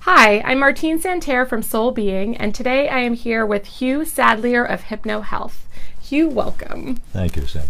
Hi, I'm Marteen Santerre from Soul Being, and today I am here with Hugh Sadlier of Hypno Health. Hugh, welcome. Thank you, Sam.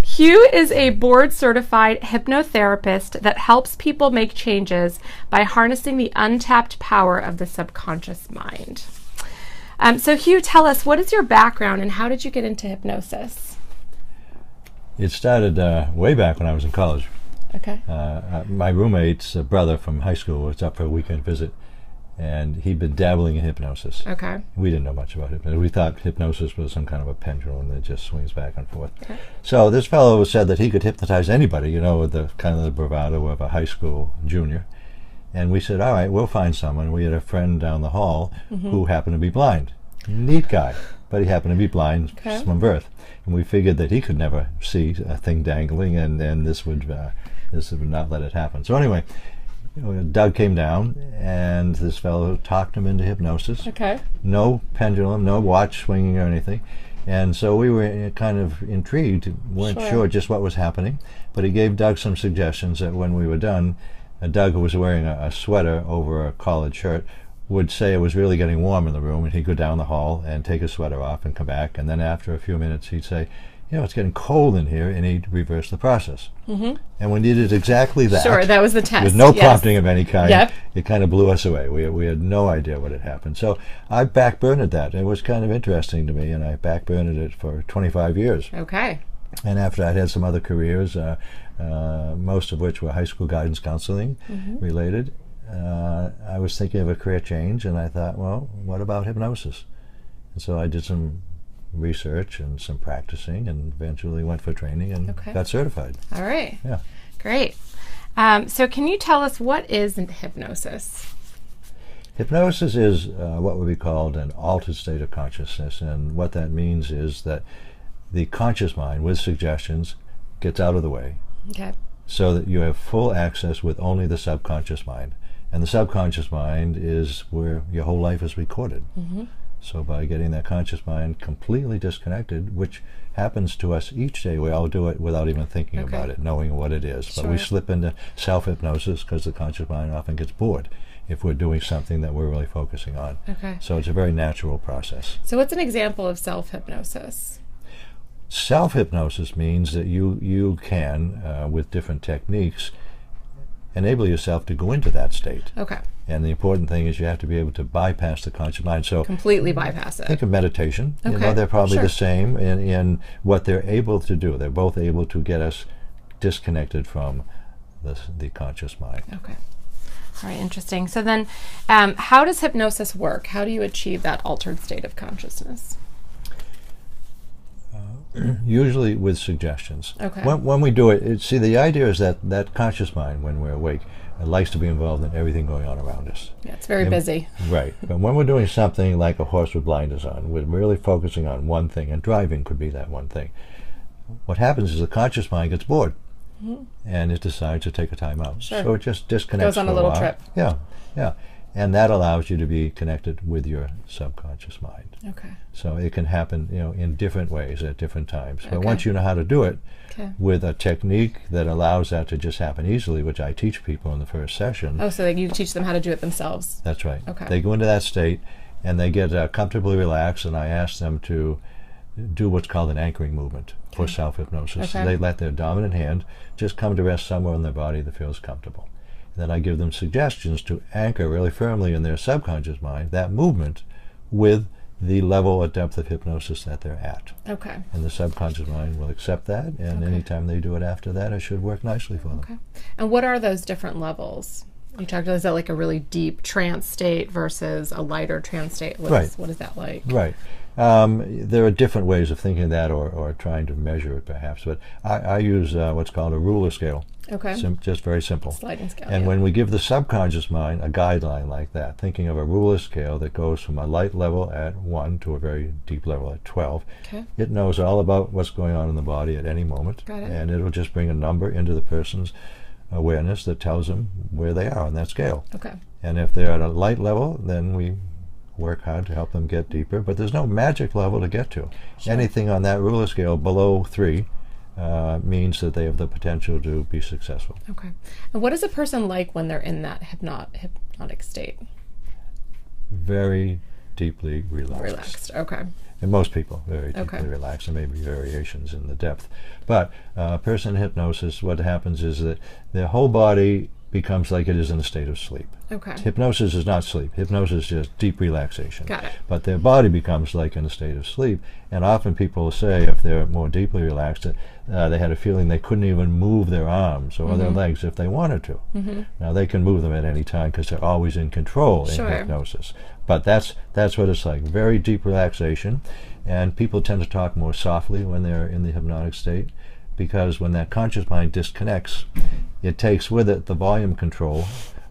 Hugh is a board-certified hypnotherapist that helps people make changes by harnessing the untapped power of the subconscious mind. So Hugh, tell us, what is your background and how did you get into hypnosis? It started way back when I was in college. Okay. My roommate's brother from high school was up for a weekend visit, and he'd been dabbling in hypnosis. Okay. We didn't know much about hypnosis. We thought hypnosis was some kind of a pendulum that just swings back and forth. Okay. So this fellow said that he could hypnotize anybody, you know, with the kind of the bravado of a high school junior. And we said, all right, we'll find someone. We had a friend down the hall who happened to be blind. Neat guy, but he happened to be blind from birth. And we figured that he could never see a thing dangling, and this would not let it happen. So anyway, Doug came down, and this fellow talked him into hypnosis. Okay. No pendulum, no watch swinging or anything. And so we were kind of intrigued, weren't sure just what was happening, but he gave Doug some suggestions that when we were done, Doug, who was wearing a sweater over a collared shirt, would say it was really getting warm in the room, and he'd go down the hall and take his sweater off and come back, and then after a few minutes he'd say, you know, it's getting cold in here, and he'd reverse the process. And we did exactly that. Sure, that was the test. With no prompting of any kind. Yep. It kind of blew us away. We had no idea what had happened. So I backburned that. It was kind of interesting to me, and I backburned it for 25 years. Okay. And after I'd had some other careers, most of which were high school guidance counseling related, I was thinking of a career change, and I thought, well, what about hypnosis? And so I did some research and some practicing, and eventually went for training and got certified. All right. Yeah. Great. So can you tell us, what is hypnosis? Hypnosis is what would be called an altered state of consciousness, and what that means is that the conscious mind, with suggestions, gets out of the way, so that you have full access with only the subconscious mind. And the subconscious mind is where your whole life is recorded. So by getting that conscious mind completely disconnected, which happens to us each day, we all do it without even thinking about it, knowing what it is. But we slip into self-hypnosis because the conscious mind often gets bored if we're doing something that we're really focusing on. So it's a very natural process. So what's an example of self-hypnosis? Self-hypnosis means that you can, with different techniques, enable yourself to go into that state. And the important thing is you have to be able to bypass the conscious mind. So completely bypass it. Think of meditation. You know, they're probably the same in what they're able to do. They're both able to get us disconnected from the conscious mind. All right, interesting. So then, how does hypnosis work? How do you achieve that altered state of consciousness? Usually with suggestions. When we do it, see, the idea is that conscious mind, when we're awake, likes to be involved in everything going on around us. Yeah, it's very busy. Right. But when we're doing something like a horse with blinders on, we're really focusing on one thing, and driving could be that one thing. What happens is the conscious mind gets bored, and it decides to take a time out. So it just disconnects. Goes on a little trip. Yeah. And that allows you to be connected with your subconscious mind. So it can happen, you know, in different ways at different times. But once you know how to do it with a technique that allows that to just happen easily, which I teach people in the first session. Oh, so you teach them how to do it themselves. That's right. They go into that state, and they get comfortably relaxed, and I ask them to do what's called an anchoring movement for self-hypnosis. So they let their dominant hand just come to rest somewhere in their body that feels comfortable. Then I give them suggestions to anchor really firmly in their subconscious mind that movement with the level or depth of hypnosis that they're at. And the subconscious mind will accept that, and anytime they do it after that, it should work nicely for them. And what are those different levels? You talked about, is that like a really deep trance state versus a lighter trance state? What is that like? There are different ways of thinking of that, or trying to measure it perhaps, but I use what's called a ruler scale. Just very simple. Sliding scale. And when we give the subconscious mind a guideline like that, thinking of a ruler scale that goes from a light level at 1 to a very deep level at 12, it knows all about what's going on in the body at any moment, and it'll just bring a number into the person's awareness that tells them where they are on that scale. And if they're at a light level, then we work hard to help them get deeper, but there's no magic level to get to. Anything on that ruler scale below 3 means that they have the potential to be successful. Okay. And what is a person like when they're in that hypnotic state? Very deeply relaxed. Relaxed, okay. And most people very deeply relaxed. There may be variations in the depth. But a person in hypnosis, what happens is that their whole body becomes like it is in a state of sleep. Okay. Hypnosis is not sleep. Hypnosis is just deep relaxation. Got it. But their body becomes like in a state of sleep. And often people say, if they're more deeply relaxed, they had a feeling they couldn't even move their arms or their legs if they wanted to. Now they can move them at any time because they're always in control in hypnosis. But that's what it's like, very deep relaxation. And people tend to talk more softly when they're in the hypnotic state, because when that conscious mind disconnects, it takes with it the volume control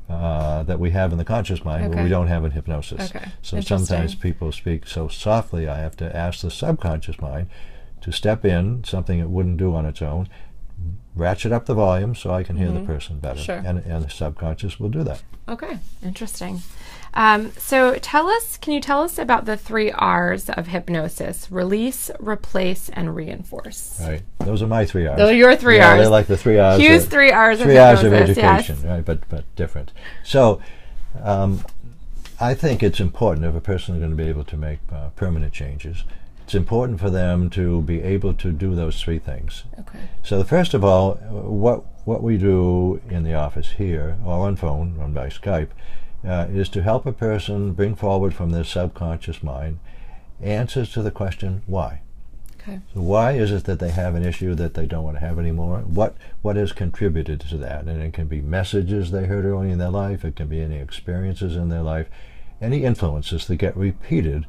that we have in the conscious mind, where we don't have in hypnosis. So sometimes people speak so softly, I have to ask the subconscious mind to step in, something it wouldn't do on its own, ratchet up the volume so I can hear the person better. And the subconscious will do that. Okay, interesting. So can you tell us about the 3 R's of hypnosis: release, replace, and reinforce? Right. Those are my 3 R's. Those are your 3 R's. They're like the 3 R's. Hugh's 3 R's of 3 hypnosis. R's of education, yes. right? But different. So I think it's important, if a person is going to be able to make permanent changes, it's important for them to be able to do those 3 things. Okay. So first of all, what we do in the office here, or on phone, or by Skype, is to help a person bring forward from their subconscious mind answers to the question, why? Okay. So why is it that they have an issue that they don't want to have anymore? What has contributed to that? And it can be messages they heard early in their life. It can be any experiences in their life. Any influences that get repeated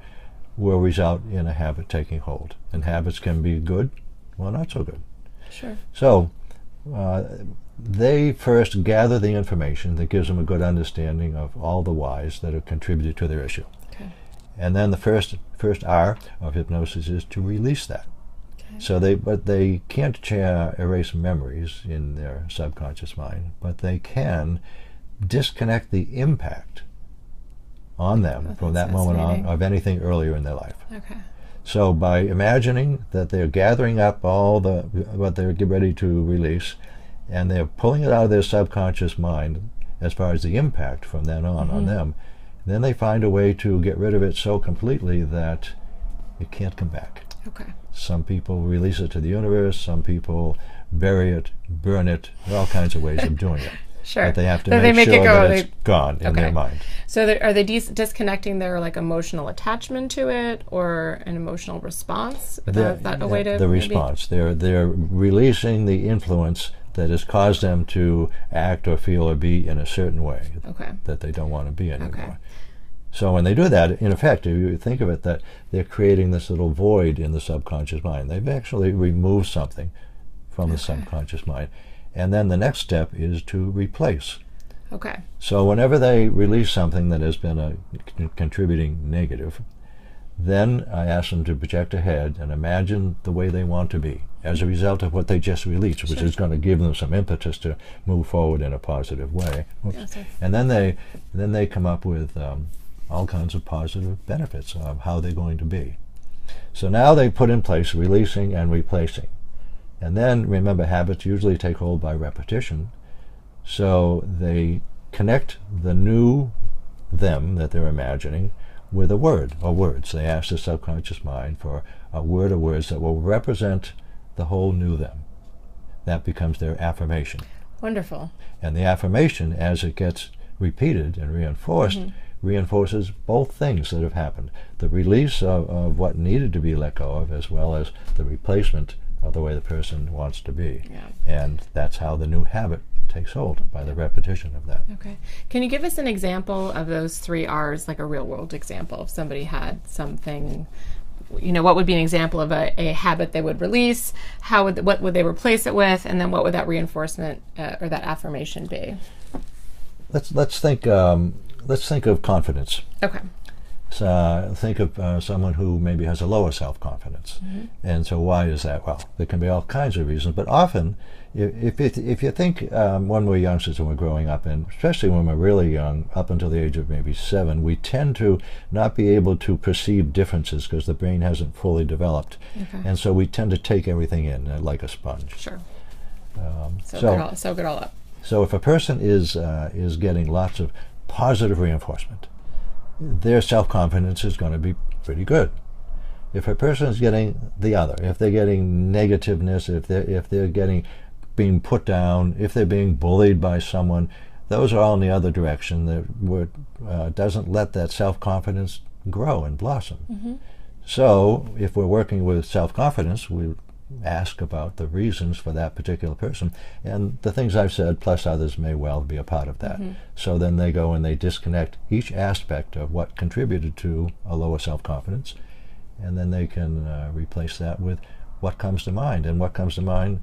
will result in a habit taking hold. And habits can be good or not so good. Sure. So they first gather the information that gives them a good understanding of all the whys that have contributed to their issue. Okay. And then the first R of hypnosis is to release that. Okay. So they can't erase memories in their subconscious mind, but they can disconnect the impact on them from that moment on of anything earlier in their life. Okay. So by imagining that they're gathering up all what they're getting ready to release, and they're pulling it out of their subconscious mind as far as the impact from then on them, then they find a way to get rid of it so completely that it can't come back. Okay. Some people release it to the universe, some people bury it, burn it, there are all kinds of ways of doing it. Sure. But they have to make sure that it's gone in their mind. So are they disconnecting their emotional attachment to it, or an emotional response? Is that a way to the response. They're releasing the influence that has caused them to act or feel or be in a certain way that they don't want to be anymore. Okay. So when they do that, in effect, if you think of it, that they're creating this little void in the subconscious mind. They've actually removed something from the subconscious mind. And then the next step is to replace. Okay. So whenever they release something that has been a contributing negative, then I ask them to project ahead and imagine the way they want to be as a result of what they just released, which is going to give them some impetus to move forward in a positive way. And then they come up with all kinds of positive benefits of how they're going to be. So now they put in place releasing and replacing. And then, remember, habits usually take hold by repetition. So they connect the new them that they're imagining with a word or words. They ask the subconscious mind for a word or words that will represent the whole new them. That becomes their affirmation. Wonderful. And the affirmation, as it gets repeated and reinforced, reinforces both things that have happened. The release of what needed to be let go of, as well as the replacement of the way the person wants to be. Yeah. And that's how the new habit takes hold, by the repetition of that. Okay. Can you give us an example of those 3 R's, like a real world example? If somebody had something, what would be an example of a habit they would release? What would they replace it with? And then what would that reinforcement or that affirmation be? Let's think of confidence. Okay. Think of someone who maybe has a lower self-confidence. And so why is that? Well, there can be all kinds of reasons, but often if you think when we're youngsters and we're growing up, and especially when we're really young, up until the age of maybe 7, we tend to not be able to perceive differences because the brain hasn't fully developed. And so we tend to take everything in like a sponge. Sure. Soak it all up. So if a person is getting lots of positive reinforcement, their self-confidence is going to be pretty good. If a person is getting the other, if they're getting negativeness, if they're being put down, if they're being bullied by someone, those are all in the other direction that doesn't let that self-confidence grow and blossom. So if we're working with self-confidence, we ask about the reasons for that particular person, and the things I've said plus others may well be a part of that. So then they go and they disconnect each aspect of what contributed to a lower self-confidence, and then they can replace that with what comes to mind. And what comes to mind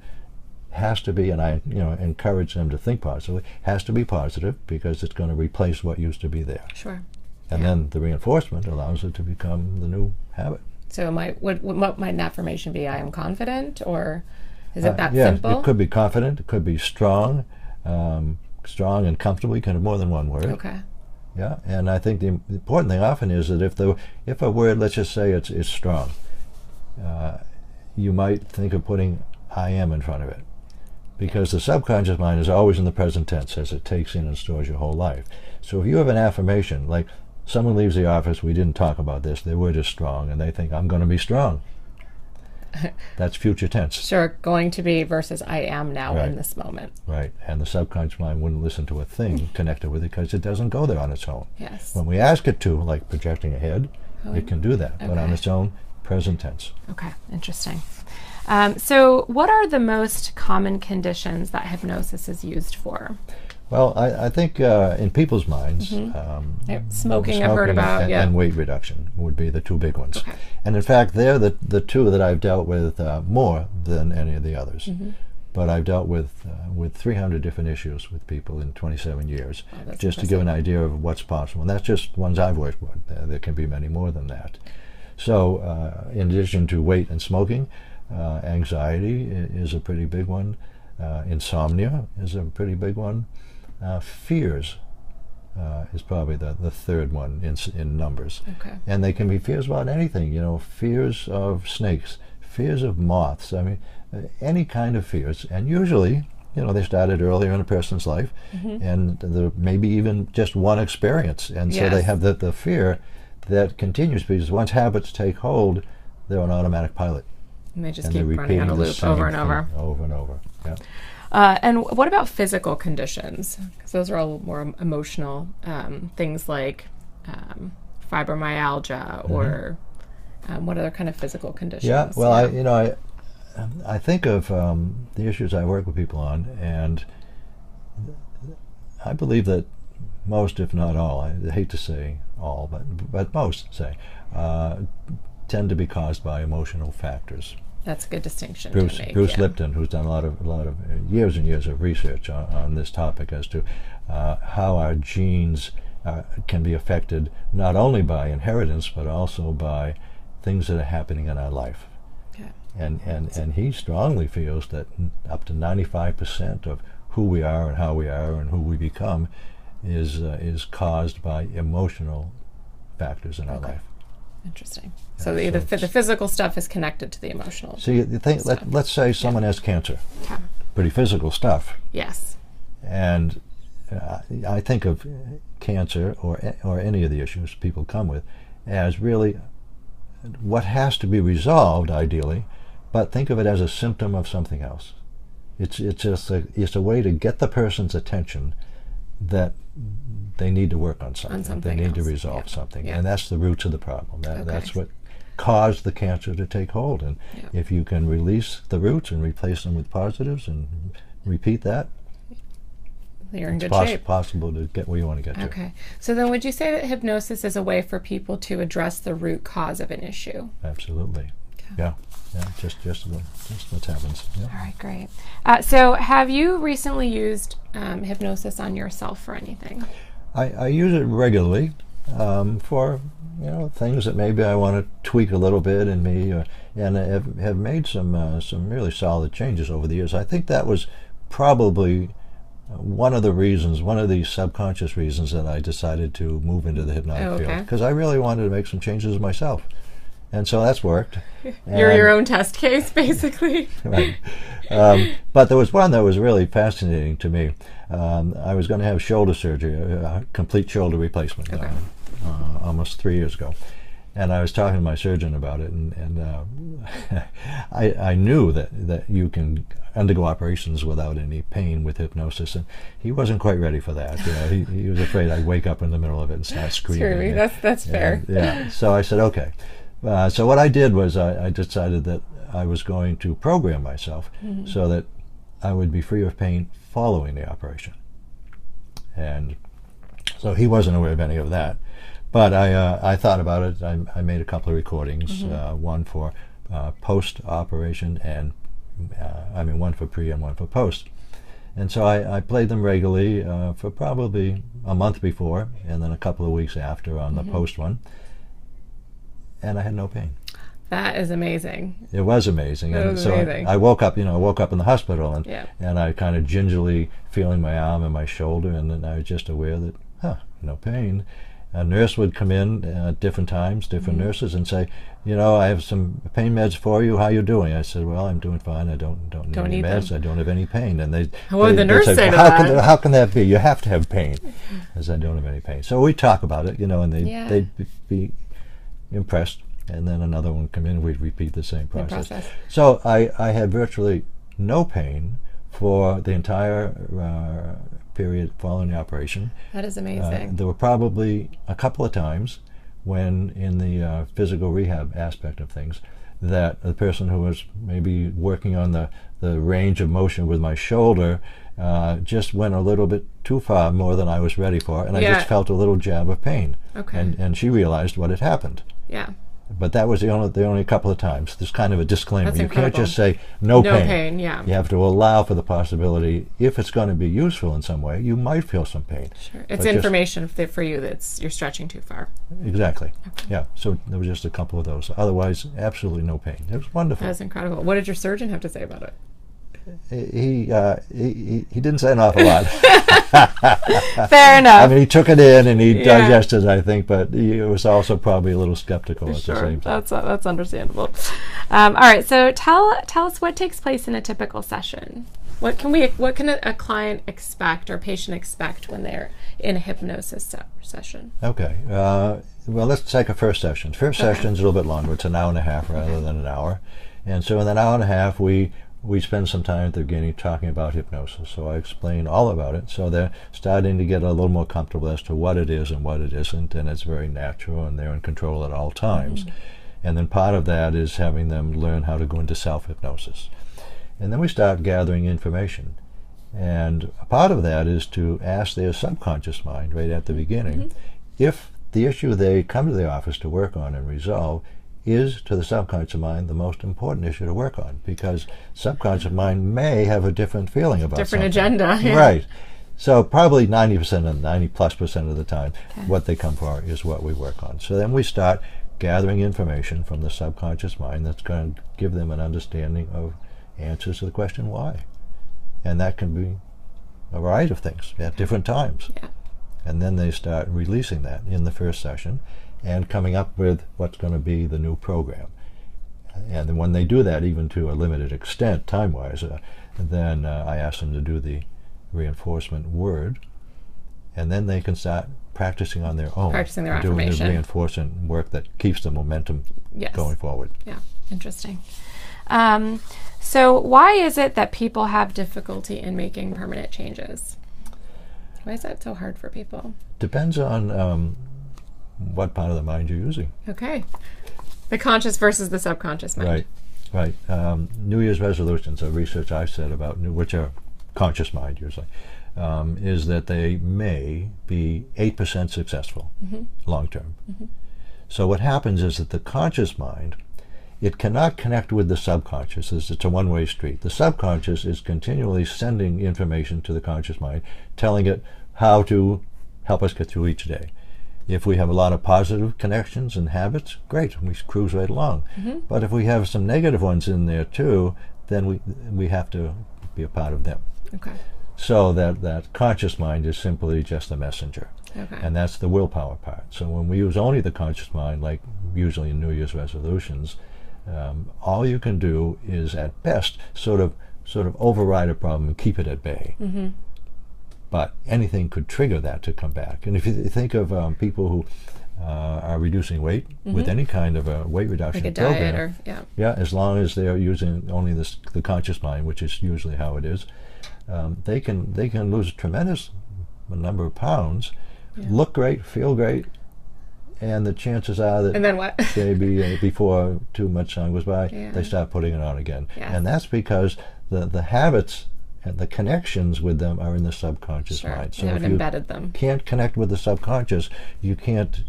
has to be, and I encourage them to think positively, has to be positive because it's going to replace what used to be there. Sure. And then the reinforcement allows it to become the new habit. So what might an affirmation be? I am confident, or is it that simple? It could be confident, it could be strong, strong and comfortable. You can have more than one word. Okay. Yeah, and I think the important thing often is that if a word, let's just say it's strong, you might think of putting I am in front of it, because the subconscious mind is always in the present tense as it takes in and stores your whole life. So if you have an affirmation like, someone leaves the office, we didn't talk about this, their word is strong, and they think, I'm going to be strong. That's future tense. Sure, going to be versus I am now in this moment. Right, and the subconscious mind wouldn't listen to a thing connected with it because it doesn't go there on its own. Yes. When we ask it to, like projecting ahead, it can do that, but on its own, present tense. Okay, interesting. So what are the most common conditions that hypnosis is used for? Well, I think in people's minds, smoking I've heard about, and weight reduction would be the two big ones. And in fact, they're the two that I've dealt with more than any of the others. But I've dealt with 300 different issues with people in 27 years, just to give an idea of what's possible. And that's just ones I've worked with. There can be many more than that. So in addition to weight and smoking, anxiety is a pretty big one. Insomnia is a pretty big one. Fears is probably the third one in numbers. And they can be fears about anything, fears of snakes, fears of moths, I mean, any kind of fears. And usually, they started earlier in a person's life, and maybe even just one experience. And so they have the fear that continues, because once habits take hold, they're on automatic pilot. And they just keep running on a loop over and over. Over and over, yeah. And what about physical conditions? Because those are all more emotional things like fibromyalgia or what other kind of physical conditions? Yeah, well, I think of the issues I work with people on, and I believe that most, if not all, I hate to say all, but most tend to be caused by emotional factors. That's a good distinction Bruce, to make. Bruce Lipton, who's done a lot of years and years of research on this topic as to how our genes can be affected not only by inheritance but also by things that are happening in our life. And he strongly feels that up to 95% of who we are and how we are and who we become is caused by emotional factors in our life. Interesting. So the physical stuff is connected to the emotional. So you think, let's say someone has cancer. Pretty physical stuff. Yes. And I think of cancer or any of the issues people come with as really what has to be resolved, ideally, but think of it as a symptom of something else. It's a way to get the person's attention that they need to work on something. They need to resolve something. And that's the roots of the problem. That's what caused the cancer to take hold. And if you can release the roots and replace them with positives and repeat that, you're in good shape. It's possible to get where you want to get to. Okay. So then would you say that hypnosis is a way for people to address the root cause of an issue? Absolutely. Yeah. Just what happens. Yeah. All right, great. So have you recently used hypnosis on yourself for anything? I use it regularly for things that maybe I want to tweak a little bit in me, and have made some really solid changes over the years. I think that was probably one of the subconscious reasons that I decided to move into the hypnotic field, because I really wanted to make some changes myself. And so that's worked. You're your own test case, basically. Right. But there was one that was really fascinating to me. I was going to have shoulder surgery, a complete shoulder replacement, almost 3 years ago. And I was talking to my surgeon about it, and I knew that you can undergo operations without any pain with hypnosis, and he wasn't quite ready for that. He was afraid I'd wake up in the middle of it and start screaming. That's fair. Yeah. So I said, okay. So what I did was I decided that I was going to program myself so that I would be free of pain following the operation. And so he wasn't aware of any of that. But I thought about it. I made a couple of recordings, one for post-operation and one for pre and one for post. And so I played them regularly for probably a month before and then a couple of weeks after on the post one. And I had no pain. That is amazing. It was amazing. Amazing. I woke up, in the hospital, and I kind of gingerly feeling my arm and my shoulder, and then I was just aware that, no pain. A nurse would come in at different times, different nurses, and say, I have some pain meds for you. How you doing? I said, well, I'm doing fine. I don't need any meds. I don't have any pain. And what did the nurse say to that? How can that be? You have to have pain. I said, I don't have any pain. So we talk about it, and they'd be impressed, and then another one come in, we'd repeat the same process. So I had virtually no pain for the entire period following the operation. That is amazing. There were probably a couple of times when in the physical rehab aspect of things that the person who was maybe working on the range of motion with my shoulder just went a little bit too far, more than I was ready for, and I just felt a little jab of pain. Okay. And she realized what had happened. Yeah. But that was the only couple of times. There's kind of a disclaimer. That's incredible. You can't just say no pain. No pain, yeah. You have to allow for the possibility, if it's going to be useful in some way, you might feel some pain. Sure. It's information for you that you're stretching too far. Exactly. Okay. Yeah. So there was just a couple of those. Otherwise, absolutely no pain. It was wonderful. That's incredible. What did your surgeon have to say about it? He didn't say an awful lot. Fair enough. He took it in and he digested it, I think, but he was also probably a little skeptical at the same time. That's understandable. All right, so tell us what takes place in a typical session. What can a client expect or patient expect when they're in a hypnosis session? Okay. Well, let's take a first session. First session's a little bit longer. It's an hour and a half rather than an hour. And so in that hour and a half, we spend some time at the beginning talking about hypnosis. So I explain all about it. So they're starting to get a little more comfortable as to what it is and what it isn't, and it's very natural, and they're in control at all times. And then part of that is having them learn how to go into self-hypnosis. And then we start gathering information. And a part of that is to ask their subconscious mind right at the beginning if the issue they come to the office to work on and resolve is, to the subconscious mind, the most important issue to work on, because subconscious mind may have a different feeling about different something. Agenda. Yeah. Right. So probably 90% and 90+% of the time, what they come for is what we work on. So then we start gathering information from the subconscious mind that's going to give them an understanding of answers to the question why. And that can be a variety of things at different times. Yeah. And then they start releasing that in the first session and coming up with what's going to be the new program. And then when they do that, even to a limited extent, time-wise, then I ask them to do the reinforcement word, and then they can start practicing on their own. Practicing their doing affirmation. the reinforcement work that keeps the momentum going forward. Yeah, interesting. So why is it that people have difficulty in making permanent changes? Why is that so hard for people? Depends on what part of the mind you're using. Okay. The conscious versus the subconscious mind. Right. New Year's resolutions, a research I've said about, which are conscious mind usually, is that they may be 8% successful long term. So what happens is that the conscious mind, it cannot connect with the subconscious. It's a one-way street. The subconscious is continually sending information to the conscious mind, telling it how to help us get through each day. If we have a lot of positive connections and habits, great, we cruise right along. But if we have some negative ones in there too, then we have to be a part of them. Okay. So that conscious mind is simply just a messenger. Okay. And that's the willpower part. So when we use only the conscious mind, like usually in New Year's resolutions, all you can do is at best sort of override a problem and keep it at bay. But anything could trigger that to come back. And if you think of people who are reducing weight with any kind of a weight reduction like a program, diet or, as long as they're using only the conscious mind, which is usually how it is, they can lose a tremendous number of pounds, look great, feel great, and the chances are that and then what? maybe before too much time goes by, they start putting it on again. And that's because the habits and the connections with them are in the subconscious mind. So you if you embedded them. Can't connect with the subconscious, you can't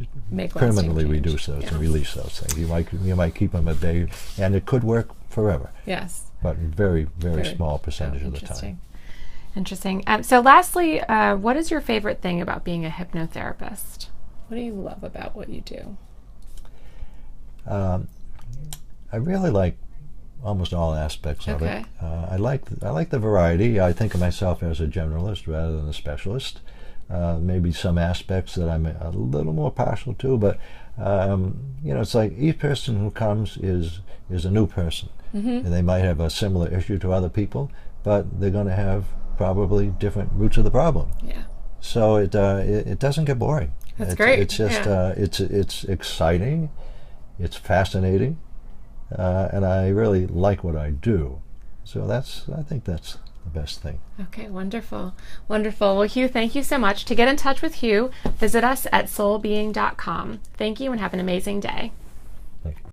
permanently reduce those and release those things. You might keep them at bay, and it could work forever. Yes. But very, very small percentage of the time. Interesting. So lastly, what is your favorite thing about being a hypnotherapist? What do you love about what you do? I really like almost all aspects of it. I like the variety. I think of myself as a generalist rather than a specialist. Maybe some aspects that I'm a little more partial to, but it's like each person who comes is a new person. And they might have a similar issue to other people, but they're going to have probably different roots of the problem. So it doesn't get boring. That's great. It's just it's exciting, it's fascinating. And I really like what I do. So I think that's the best thing. Okay, wonderful. Wonderful. Well, Hugh, thank you so much. To get in touch with Hugh, visit us at soulbeing.com. Thank you and have an amazing day. Thank you.